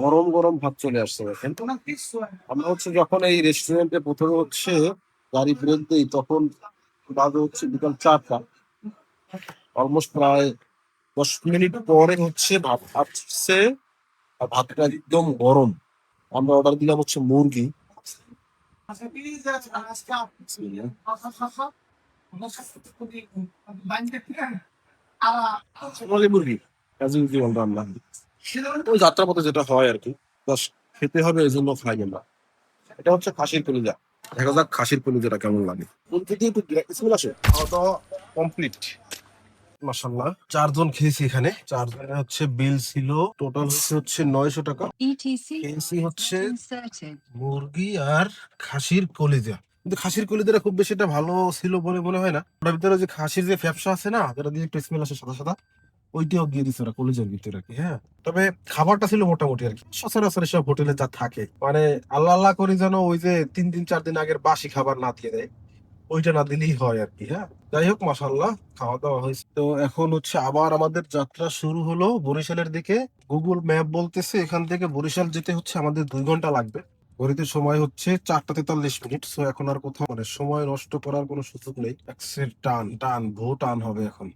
গরম গরম ভাত চলে আসছে দেখেন। আমরা হচ্ছে যখন এই রেস্টুরেন্টে প্রথমে হচ্ছে গাড়ি ব্রেক দিই তখন বাজে হচ্ছে বিকাল 4টা। অলমোস্ট প্রায় 10 মিনিট পরে হচ্ছে ভাত আসছে। আর ভাতটা একদম গরম। আমরা অর্ডার দিলাম হচ্ছে মুরগি। সোনালী মুরগি as usual রান্না। ওই যাত্রাপথে যেটা হয় আর কি, বাস খেতে হবে এই জন্য খাই আমরা। এটা হচ্ছে খাসির কলিজা। দেখা যাক খাসির কলিজাটা কেমন লাগে। কোন থেকে একটু স্মেল আসে। খাওয়া দাওয়া কমপ্লিট। মাশাল্লাহ 4 জন খেয়েছি এখানে। 4 জনের হচ্ছে বিল ছিল টোটাল হচ্ছে 900 টাকা। খেয়েছি হচ্ছে মুরগি আর খাসির কলিজা। কিন্তু খাসির কলিজাটা খুব বেশি একটা ভালো ছিল বলে মনে হয় না। ওটার ভিতরে যে খাসির যে ফ্যাপসা আছে না, যেটা দিয়ে একটু স্মেল আসে সাদা সাদা, ওইটাও দিয়ে দিচ্ছে ওরা কলিজার ভিতরে আর কি। হ্যাঁ, তবে খাবারটা ছিল মোটামুটি আর কি, সচরাচর সব হোটেলে যা থাকে। মানে আল্লাহ আল্লাহ করে যেন ওই যে 3 দিন 4 দিন আগের বাসি খাবার না দিয়ে দেয়, ওইটা না দিলেই হয় আর কি। হ্যাঁ, যাই হোক মাশাআল্লাহ খাওয়া দাওয়া হয়েছে। তো এখন হচ্ছে আবার আমাদের যাত্রা শুরু হলো বরিশালের দিকে। গুগল ম্যাপ বলতেছে এখান থেকে বরিশাল যেতে হচ্ছে আমাদের 2 ঘন্টা লাগবে। ঘড়িতে সময় হচ্ছে 4টা 43 মিনিট। সো এখন আর কোথাও মানে সময় নষ্ট করার কোনো সুযোগ নেই। টান টান ভো টান হবে এখন।